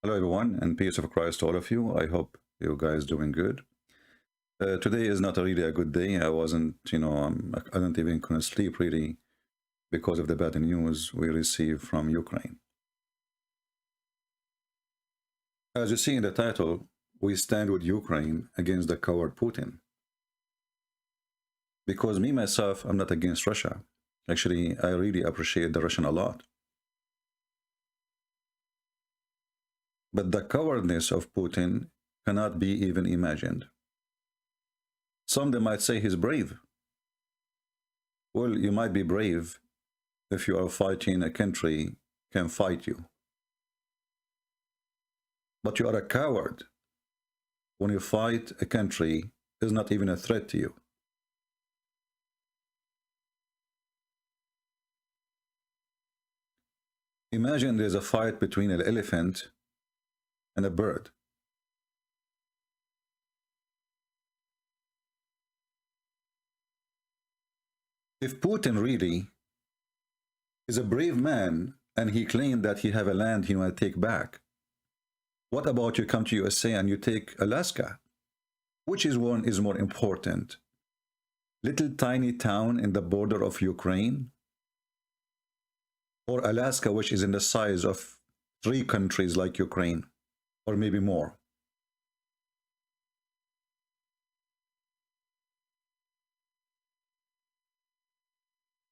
Hello everyone, and peace of Christ to all of you. I hope you guys doing good. Today is not really a good day. I wasn't, I don't even gonna sleep really because of the bad news we received from Ukraine. As you see in the title, we stand with Ukraine against the coward Putin. Because me, myself, I'm not against Russia. Actually, I really appreciate the Russian a lot. But the cowardness of Putin cannot be even imagined. Some they might say he's brave. Well, you might be brave if you are fighting a country can fight you. But you are a coward when you fight a country is not even a threat to you. Imagine there's a fight between an elephant and a bird. If Putin really is a brave man and he claimed that he have a land he want to take back, what about you come to USA and you take Alaska? Which one is more important? Little tiny town in the border of Ukraine, or Alaska, which is in the size of 3 countries like Ukraine, or maybe more?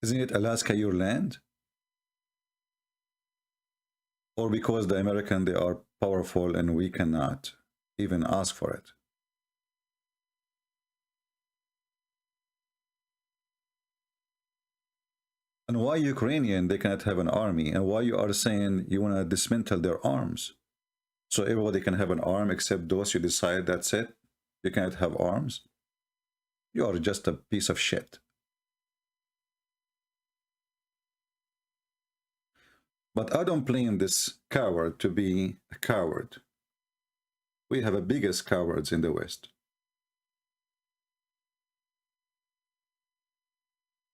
Isn't it Alaska your land? Or because the American, they are powerful and we cannot even ask for it? And why Ukrainian, they cannot have an army? And why you are saying you want to dismantle their arms? So everybody can have an arm except those you decide that's it? You cannot have arms? You are just a piece of shit. But I don't blame this coward to be a coward. We have the biggest cowards in the West.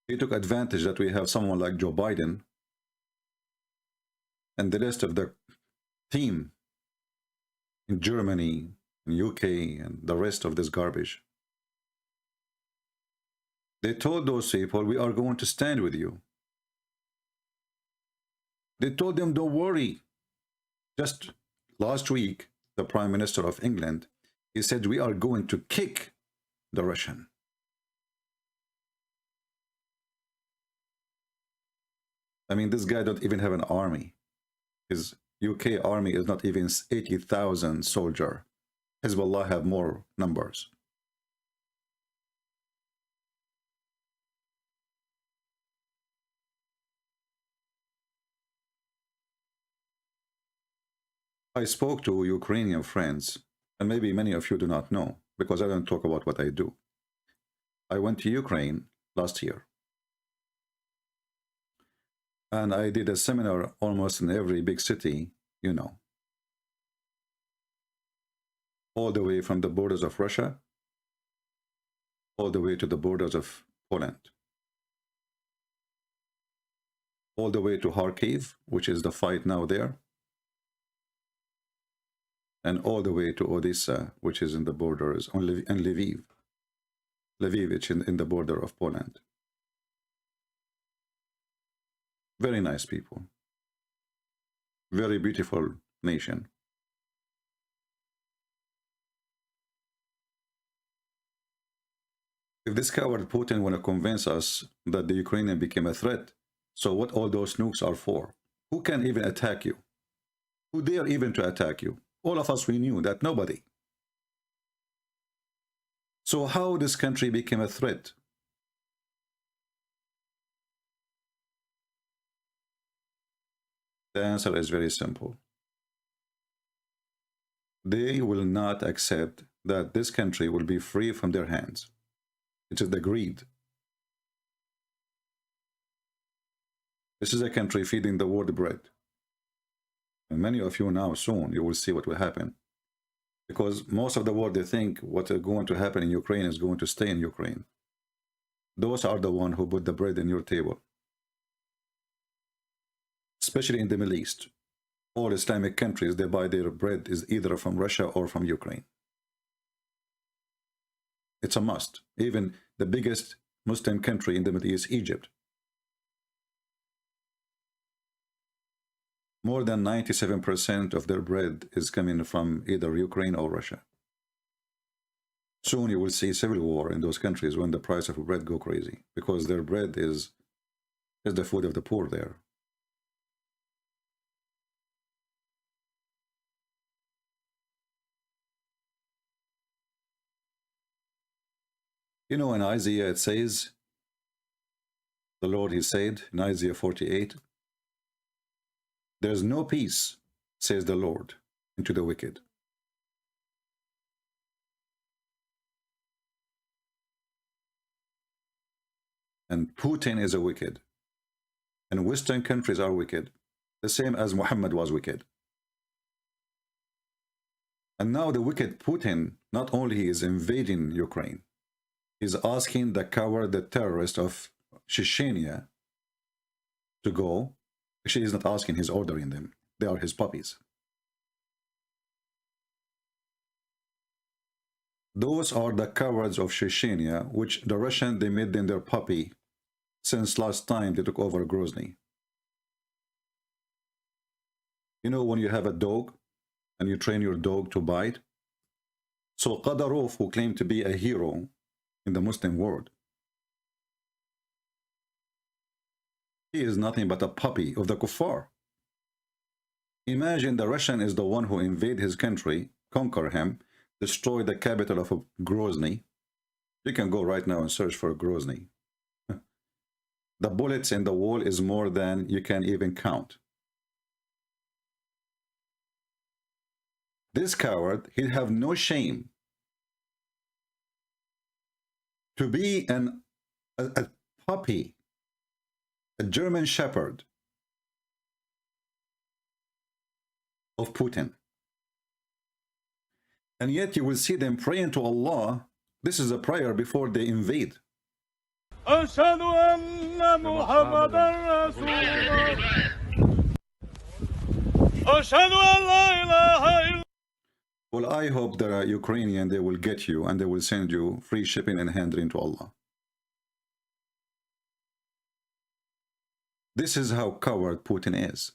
He took advantage that we have someone like Joe Biden and the rest of the team in Germany, in UK, and the rest of this garbage. They told those people, we are going to stand with you. They told them, don't worry. Just last week, the Prime Minister of England, he said, we are going to kick the Russian. I mean, this guy don't even have an army. His UK army is not even 80,000 soldiers. Hezbollah have more numbers. I spoke to Ukrainian friends, and maybe many of you do not know, because I don't talk about what I do. I went to Ukraine last year. And I did a seminar almost in every big city, you know. All the way from the borders of Russia, all the way to the borders of Poland. All the way to Kharkiv, which is the fight now there. And all the way to Odessa, which is in the borders, and Lviv. Lviv, which is in the border of Poland. Very nice people. Very beautiful nation. If this coward Putin want to convince us that the Ukrainian became a threat, so what all those nukes are for? Who can even attack you? Who dare even to attack you? All of us, we knew that nobody. So how this country became a threat? The answer is very simple. They will not accept that this country will be free from their hands. It is the greed. This is a country feeding the world bread. And many of you now, soon, you will see what will happen. Because most of the world, they think what is going to happen in Ukraine is going to stay in Ukraine. Those are the ones who put the bread in your table. Especially in the Middle East. All Islamic countries, they buy their bread is either from Russia or from Ukraine. It's a must. Even the biggest Muslim country in the Middle East, Egypt. More than 97% of their bread is coming from either Ukraine or Russia. Soon you will see civil war in those countries when the price of bread go crazy, because their bread is the food of the poor there. You know, in Isaiah it says, the Lord, he said in Isaiah 48, there's no peace, says the Lord, into the wicked. And Putin is a wicked. And Western countries are wicked, the same as Muhammad was wicked. And now the wicked Putin, not only he is invading Ukraine, he's asking the coward, the terrorist of Chechnya to go. Actually, he's not asking, he's ordering them. They are his puppies. Those are the cowards of Chechnya, which the Russian, they made them their puppy since last time they took over Grozny. You know, when you have a dog and you train your dog to bite, so Qadarov, who claimed to be a hero in the Muslim world, he is nothing but a puppy of the kuffar. Imagine the Russian is the one who invade his country, conquer him, destroy the capital of Grozny. You can go right now and search for Grozny. The bullets in the wall is more than you can even count. This coward, he'd have no shame to be a puppy, a German shepherd of Putin. And yet you will see them praying to Allah. This is a prayer before they invade. أشهد أن محمدا رسول الله أشهد أن لا إله إلا. Well, I hope the Ukrainian, they will get you and they will send you free shipping and handling to Allah. This is how coward Putin is.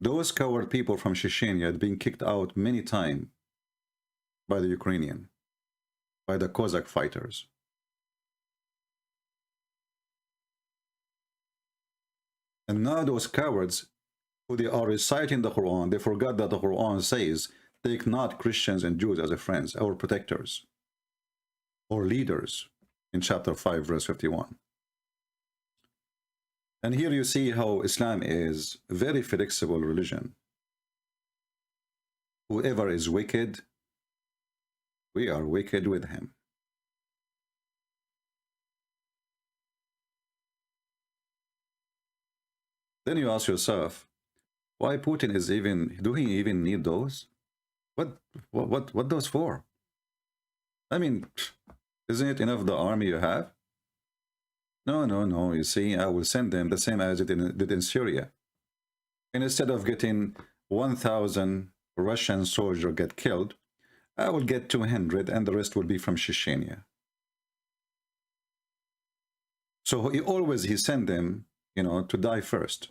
Those coward people from Chechnya had been kicked out many times by the Ukrainian, by the Cossack fighters. And now those cowards, who they are reciting the Quran, they forgot that the Quran says, take not Christians and Jews as friends or protectors or leaders in chapter 5, verse 51. And here you see how Islam is a very flexible religion. Whoever is wicked, we are wicked with him. Then you ask yourself, why Putin is even, do he even need those? What those for? I mean, isn't it enough the army you have? No, you see, I will send them the same as it did in Syria. And instead of getting 1,000 Russian soldiers get killed, I will get 200 and the rest will be from Chechnya. So he sent them, you know, to die first.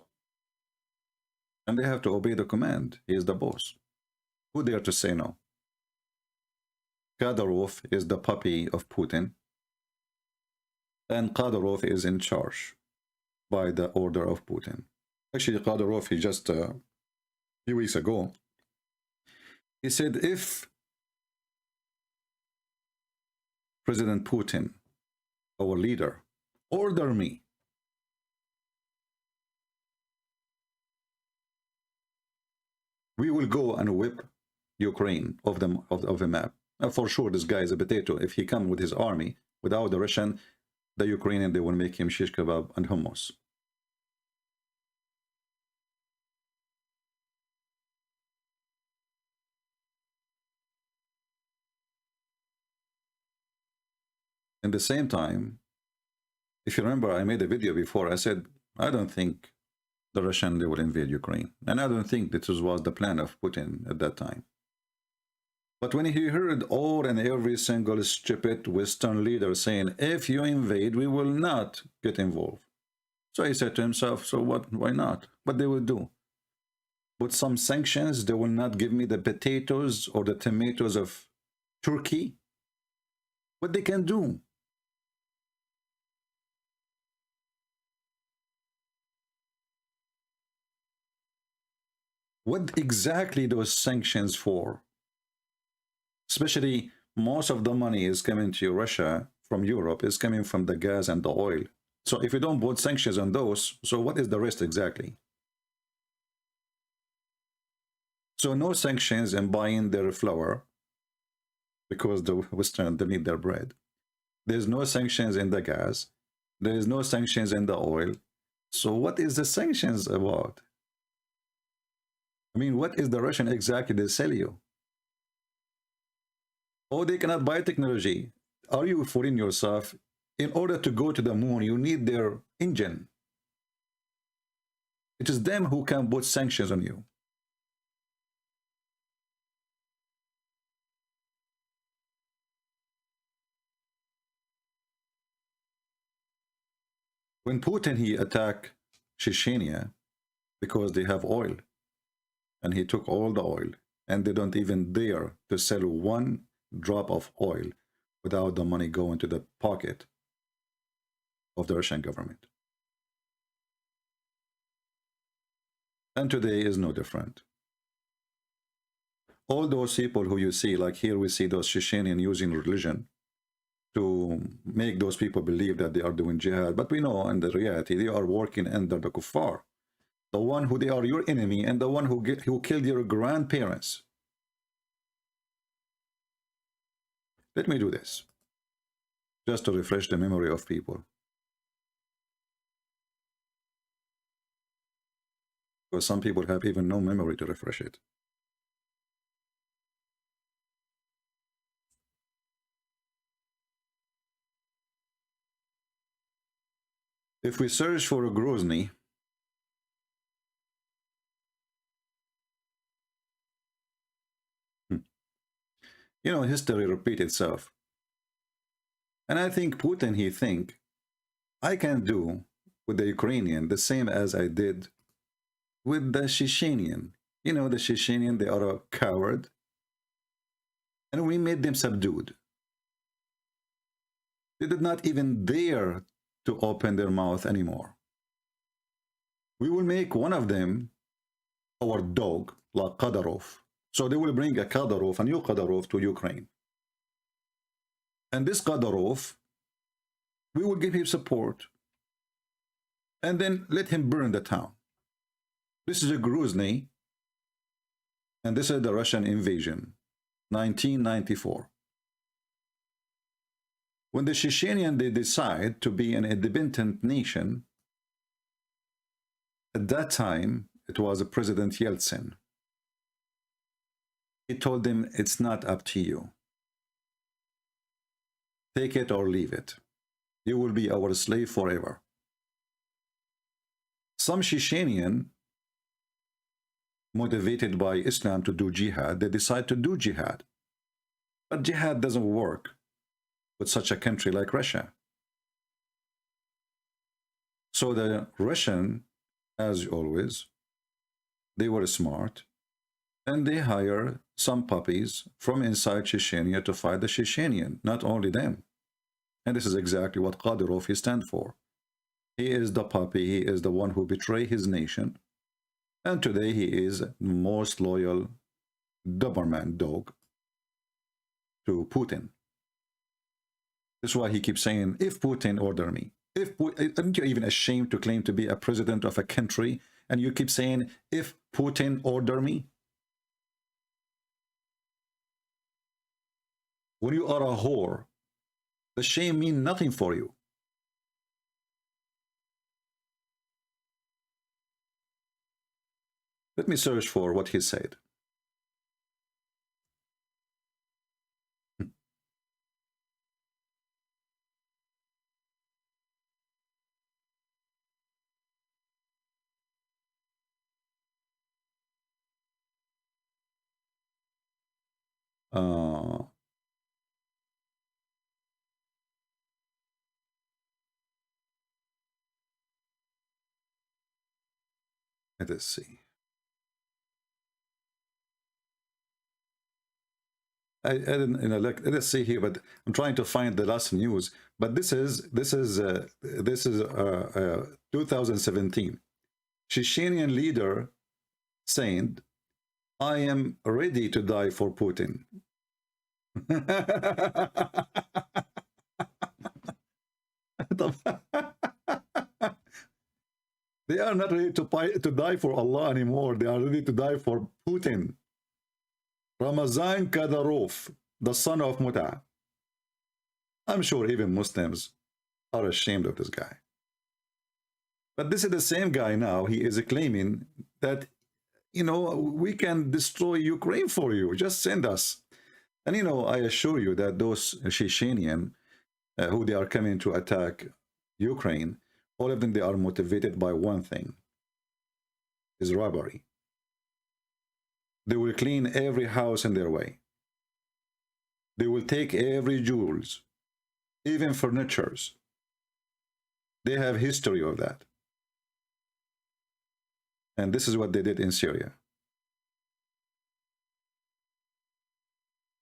And they have to obey the command. He is the boss. Who dare to say no? Kadyrov is the puppy of Putin. And Kadyrov is in charge by the order of Putin. Actually, Kadyrov, he just a few weeks ago, he said, if President Putin, our leader, order me we will go and whip Ukraine off the map. Now, for sure, this guy is a potato. If he comes with his army, without the Russian, the Ukrainian, they will make him shish kebab and hummus. At the same time, if you remember, I made a video before. I said, I don't think the Russian, they will invade Ukraine. And I don't think this was the plan of Putin at that time. But when he heard all and every single stupid Western leader saying, if you invade, we will not get involved. So he said to himself, so what, why not? What they will do? With some sanctions, they will not give me the potatoes or the tomatoes of Turkey. What they can do? What exactly those sanctions for? Especially most of the money is coming to Russia from Europe, is coming from the gas and the oil. So if you don't put sanctions on those, so what is the rest exactly? So no sanctions in buying their flour, because the Western, they need their bread. There's no sanctions in the gas. There is no sanctions in the oil. So what is the sanctions about? I mean, what is the Russian exactly they sell you? Oh, they cannot buy technology. Are you fooling yourself? In order to go to the moon, you need their engine. It is them who can put sanctions on you. When Putin, he attacked Chechnya because they have oil, and he took all the oil, and they don't even dare to sell one drop of oil without the money going to the pocket of the Russian government. And today is no different. All those people who you see, like here we see those Chechenians using religion to make those people believe that they are doing jihad, but we know in the reality they are working under the kuffar, the one who they are your enemy, and the one who killed your grandparents. Let me do this just to refresh the memory of people, because some people have even no memory to refresh it. If we search for a Grozny, you know, history repeats itself. And I think Putin, he think, I can do with the Ukrainian the same as I did with the Chechenian. You know, the Chechenian, they are a coward. And we made them subdued. They did not even dare to open their mouth anymore. We will make one of them our dog, like Kadyrov. So they will bring a Kadyrov, a new Kadyrov, to Ukraine. And this Kadyrov, we will give him support. And then let him burn the town. This is a Grozny. And this is the Russian invasion, 1994. When the Chechenian, they decide to be an independent nation, at that time, it was President Yeltsin. He told them, it's not up to you. Take it or leave it. You will be our slave forever. Some Chechenian, motivated by Islam to do jihad, they decide to do jihad. But jihad doesn't work with such a country like Russia. So the Russian, as always, they were smart, and they hire some puppies from inside Chechnya to fight the Chechenian, not only them. And this is exactly what Kadyrov he stands for. He is the puppy, he is the one who betrayed his nation, and today he is the most loyal Doberman dog to Putin. That's why he keeps saying, if Putin order me. Aren't you even ashamed to claim to be a president of a country, and you keep saying, if Putin order me? When you are a whore, the shame means nothing for you. Let me search for what he said. Uh, let us see. I didn't, you know, let's see here, but I'm trying to find the last news. But this is 2017. Chechenian leader saying, "I am ready to die for Putin." They are not ready to die for Allah anymore. They are ready to die for Putin. Ramazan Kadyrov, the son of Muta. I'm sure even Muslims are ashamed of this guy. But this is the same guy now. He is claiming that, you know, we can destroy Ukraine for you. Just send us. And, you know, I assure you that those Chechenian who they are coming to attack Ukraine, all of them, they are motivated by one thing, is robbery. They will clean every house in their way. They will take every jewels, even furnitures. They have history of that. And this is what they did in Syria.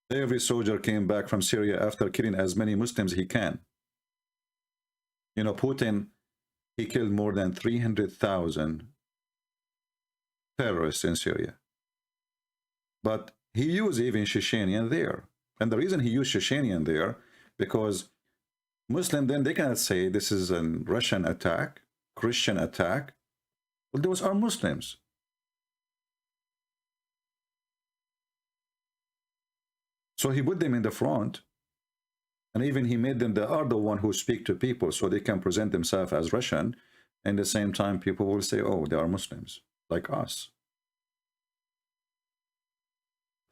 Every soldier came back from Syria after killing as many Muslims he can. You know, Putin, he killed more than 300,000 terrorists in Syria. But he used even Chechenian there. And the reason he used Chechenian there, because Muslim, then they cannot say this is a Russian attack, Christian attack. Well, those are Muslims. So he put them in the front, and even he made them, they are the one who speak to people, so they can present themselves as Russian, and at the same time people will say, oh, they are Muslims, like us.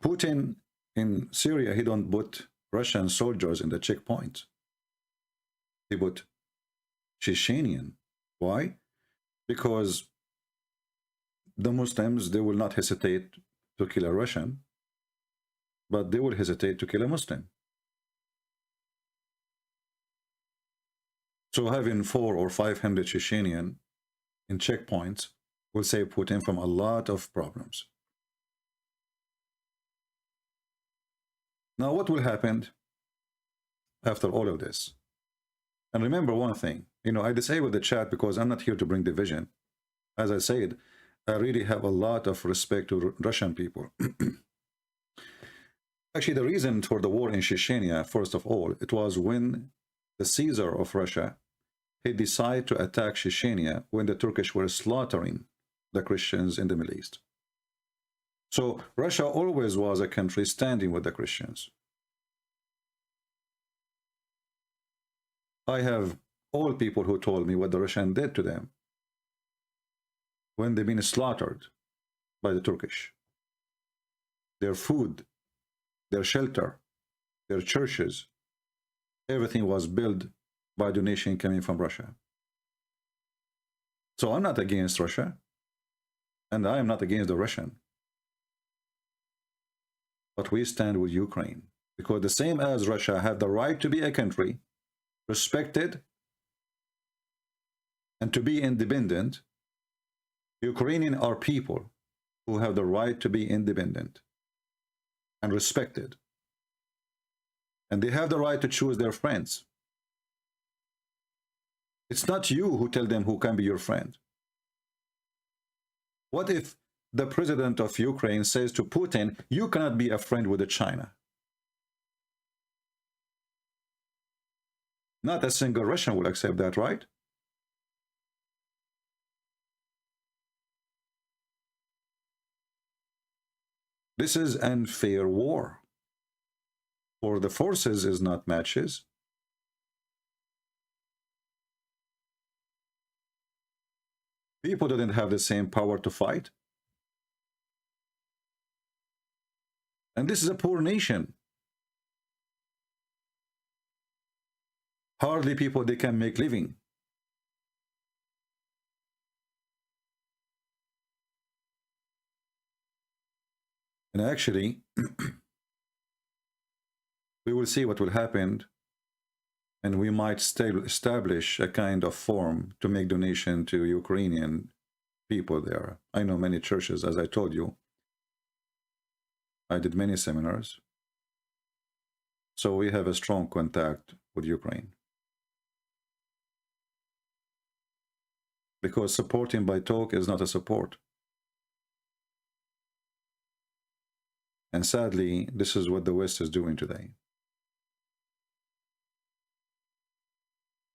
Putin in Syria, he don't put Russian soldiers in the checkpoint. He put Chechenian. Why? Because the Muslims, they will not hesitate to kill a Russian, but they will hesitate to kill a Muslim. So having 400 or 500 Chechenian in checkpoints will save Putin from a lot of problems. Now, what will happen after all of this? And remember one thing, you know, I disabled the chat because I'm not here to bring division. As I said, I really have a lot of respect to Russian people. Actually, the reason for the war in Chechnya, first of all, it was when the Caesar of Russia, he decided to attack Chechnya when the Turkish were slaughtering the Christians in the Middle East. So Russia always was a country standing with the Christians. I have all people who told me what the Russians did to them when they've been slaughtered by the Turkish. Their food, their shelter, their churches, everything was built by donation coming from Russia. So I'm not against Russia, and I am not against the Russian. But we stand with Ukraine, because the same as Russia have the right to be a country, respected, and to be independent, Ukrainian are people who have the right to be independent and respected. And they have the right to choose their friends. It's not you who tell them who can be your friend. What if the president of Ukraine says to Putin, you cannot be a friend with China? Not a single Russian will accept that, right? This is unfair war. For the forces is not matches. People didn't have the same power to fight. And this is a poor nation. Hardly people they can make living. And actually, We will see what will happen, and we might establish a kind of form to make donation to Ukrainian people there. I know many churches, as I told you. I did many seminars. So we have a strong contact with Ukraine. Because supporting by talk is not a support. And sadly, this is what the West is doing today.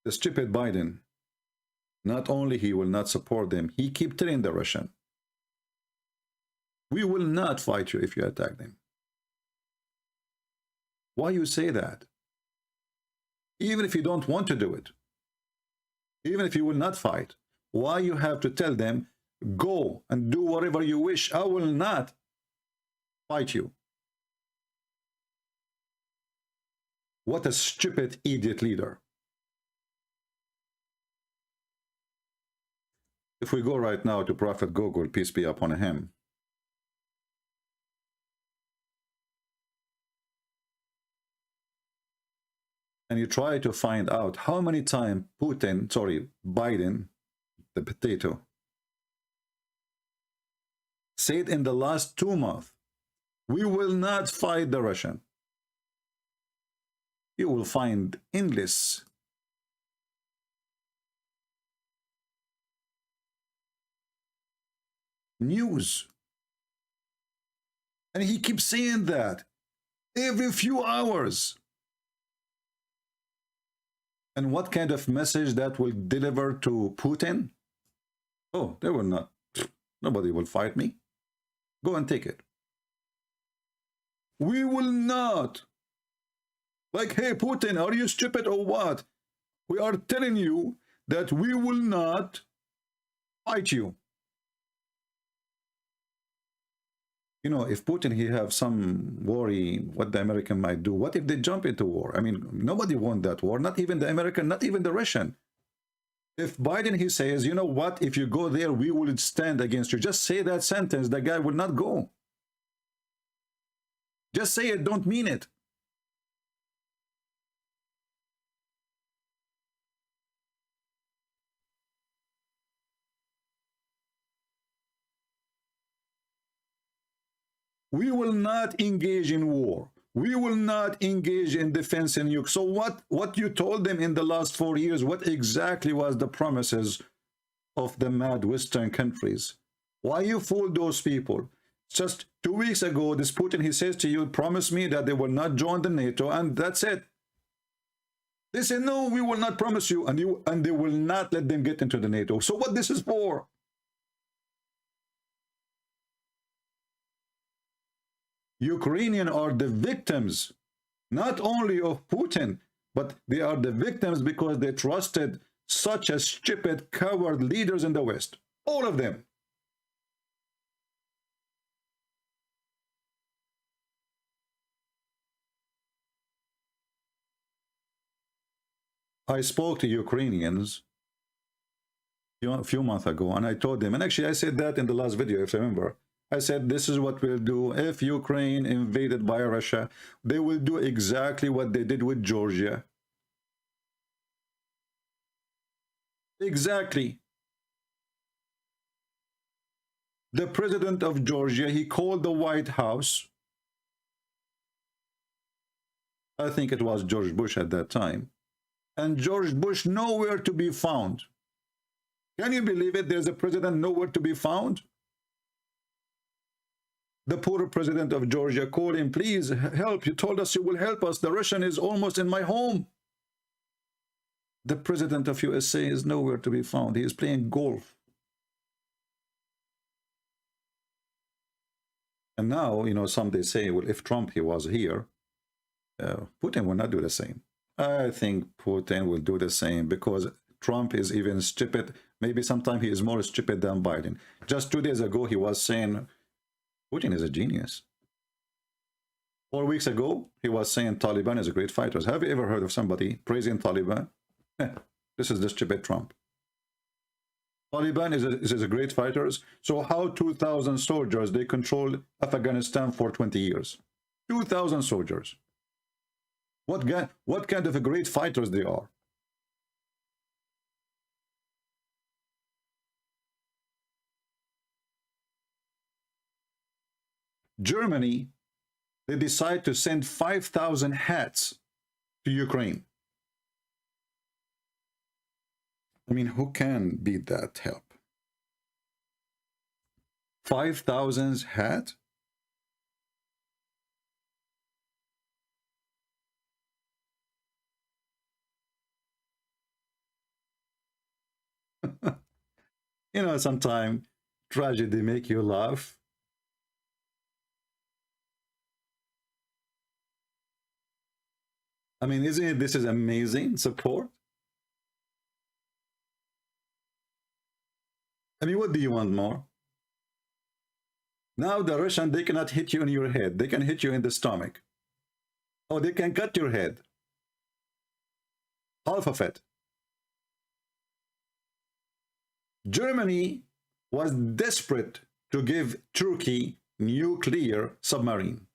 The stupid Biden, not only he will not support them, he keep telling the Russian, we will not fight you if you attack them. Why you say that? Even if you don't want to do it, even if you will not fight, why you have to tell them, go and do whatever you wish, I will not fight you? What a stupid idiot leader. If we go right now to Prophet Google, peace be upon him, and you try to find out how many times Biden, the potato, said in the last 2 months, we will not fight the Russian. You will find endless news. And he keeps saying that every few hours. And what kind of message that will deliver to Putin? Oh, they will not. Nobody will fight me. Go and take it. We will not. Like, hey, Putin, are you stupid or what? We are telling you that we will not fight you. You know, if Putin, he have some worry what the American might do, what if they jump into war? I mean, nobody wants that war, not even the American, not even the Russian. If Biden, he says, you know what, if you go there, we will stand against you. Just say that sentence, the guy will not go. Just say it, don't mean it. We will not engage in war. We will not engage in defense in Ukraine. So what you told them in the last 4 years, what exactly was the promises of the mad Western countries? Why you fooled those people? Just 2 weeks ago, this Putin, he says to you, promise me that they will not join the NATO, and that's it. They say, no, we will not promise you, and they will not let them get into the NATO. So what this is for? Ukrainians are the victims, not only of Putin, but they are the victims because they trusted such a stupid, coward leaders in the West. All of them. I spoke to Ukrainians a few months ago, and I told them, and actually I said that in the last video, if you remember. I said, this is what we'll do. If Ukraine invaded by Russia, they will do exactly what they did with Georgia. Exactly. The president of Georgia, he called the White House. I think it was George Bush at that time. And George Bush nowhere to be found. Can you believe it? There's a president nowhere to be found. The poor president of Georgia called him, please help. You told us you will help us. The Russian is almost in my home. The president of USA is nowhere to be found. He is playing golf. And now, you know, some they say, well, if Trump, he was here, Putin will not do the same. I think Putin will do the same because Trump is even stupid. Maybe sometimes he is more stupid than Biden. Just 2 days ago, he was saying, Putin is a genius. 4 weeks ago, he was saying Taliban is a great fighter. Have you ever heard of somebody praising Taliban? This is the stupid Trump. Taliban is a great fighters. So how 2,000 soldiers, they controlled Afghanistan for 20 years? 2,000 soldiers. What kind of a great fighters they are. Germany, they decide to send 5,000 hats to Ukraine. I mean, who can beat that help? 5,000 hat? You know, sometimes tragedy make you laugh. I mean, isn't it, this is amazing support? I mean, what do you want more? Now the Russian, they cannot hit you in your head. They can hit you in the stomach. Oh, they can cut your head. Half of it. Germany was desperate to give Turkey nuclear submarine.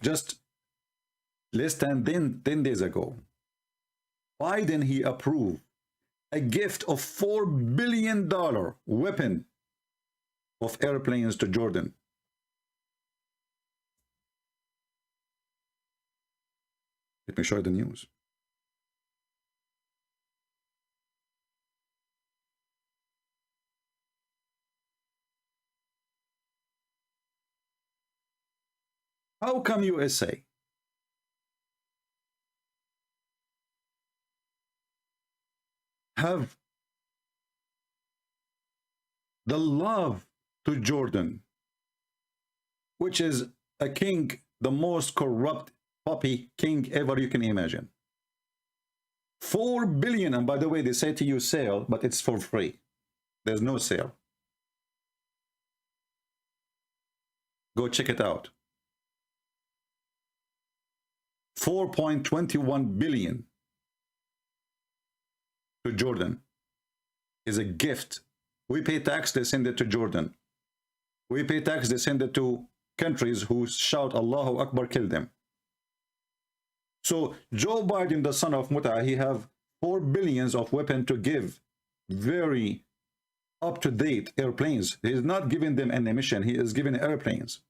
Just less than 10 days ago, Biden, he approved a gift of $4 billion weapon of airplanes to Jordan. Let me show you the news. How come USA have the love to Jordan, which is a king, the most corrupt puppy king ever you can imagine? 4 billion, and by the way, they say to you sale, but it's for free. There's no sale. Go check it out. 4.21 billion to Jordan is a gift. We pay tax, they send it to Jordan. We pay tax, they send it to countries who shout Allahu Akbar, kill them. So Joe Biden, the son of Muta, he have 4 billions of weapon to give very up-to-date airplanes. He is not giving them ammunition, he is giving airplanes.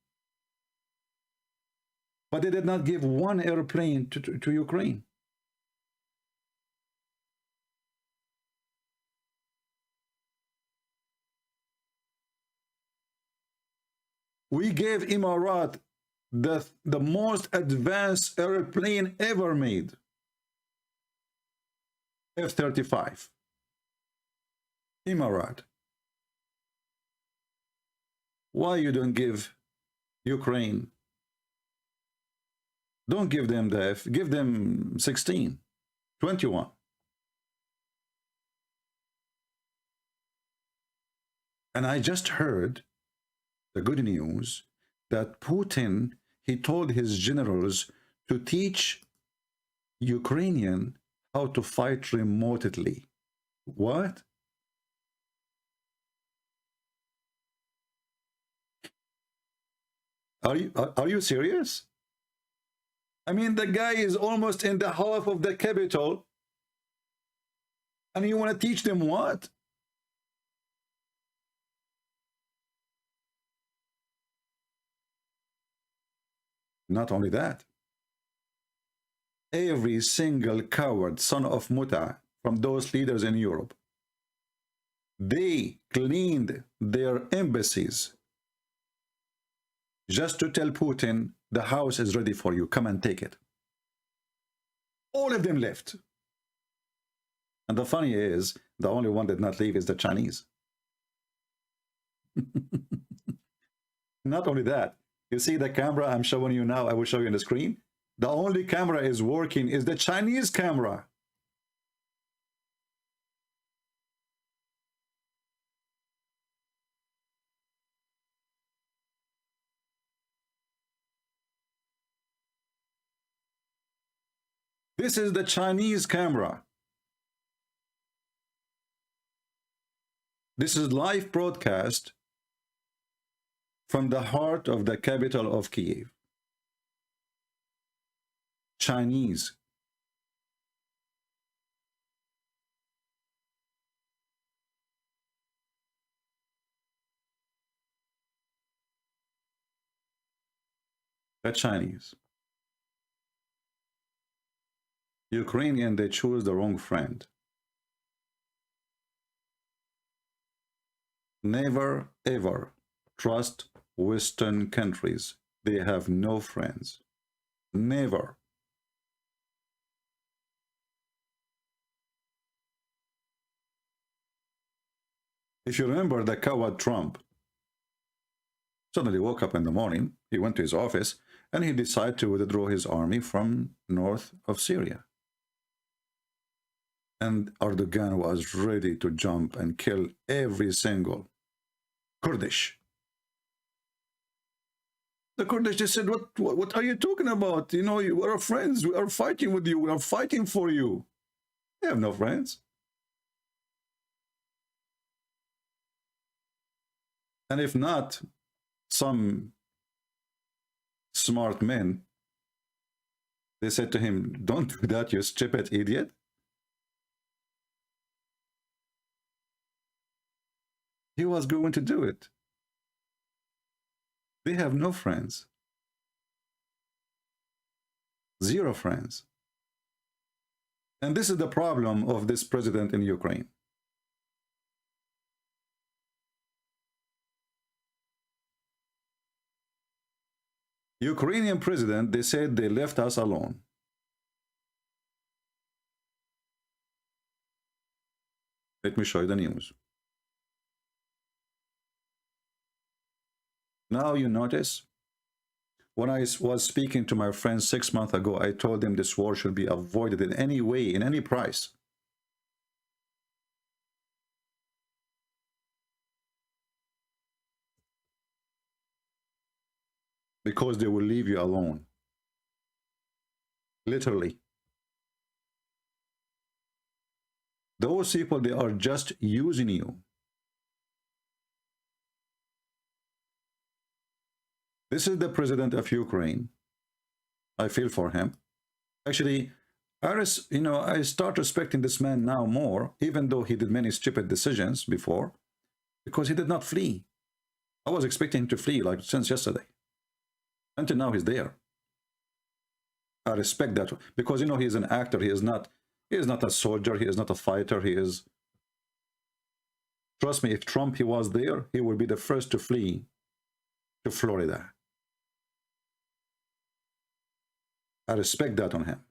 But they did not give one airplane to Ukraine. We gave Emirat the most advanced airplane ever made. F-35. Emirat. Why you don't give Ukraine? Don't give them the F, give them 16, 21. And I just heard the good news that Putin, he told his generals to teach Ukrainian how to fight remotely. What? Are you serious? I mean, the guy is almost in the half of the capital, and you want to teach them what? Not only that, every single coward son of Muta from those leaders in Europe, they cleaned their embassies just to tell Putin, the house is ready for you, come and take it. All of them left. And the funny is, the only one that did not leave is the Chinese. Not only that, you see the camera I'm showing you now, I will show you on the screen. The only camera is working is the Chinese camera. This is the Chinese camera. This is live broadcast from the heart of the capital of Kiev. Chinese. The Chinese. Ukrainian, they choose the wrong friend. Never ever trust Western countries. They have no friends. Never. If you remember the coward Trump, suddenly woke up in the morning, he went to his office, and he decided to withdraw his army from north of Syria. And Erdogan was ready to jump and kill every single Kurdish. The Kurdish just said, what are you talking about? You know, we are friends. We are fighting with you. We are fighting for you. They have no friends. And if not, some smart men, they said to him, don't do that, you stupid idiot. He was going to do it. They have no friends. Zero friends. And this is the problem of this president in Ukraine. Ukrainian president, they said they left us alone. Let me show you the news. Now you notice, when I was speaking to my friends 6 months ago, I told them this war should be avoided in any way, in any price. Because they will leave you alone. Literally. Those people, they are just using you. This is the president of Ukraine. I feel for him. Actually, I start respecting this man now more, even though he did many stupid decisions before, because he did not flee. I was expecting him to flee like since yesterday. Until now, he's there. I respect that because, he's an actor. He is not a soldier. He is not a fighter. He is. Trust me, if Trump he was there, he would be the first to flee to Florida. I respect that on him.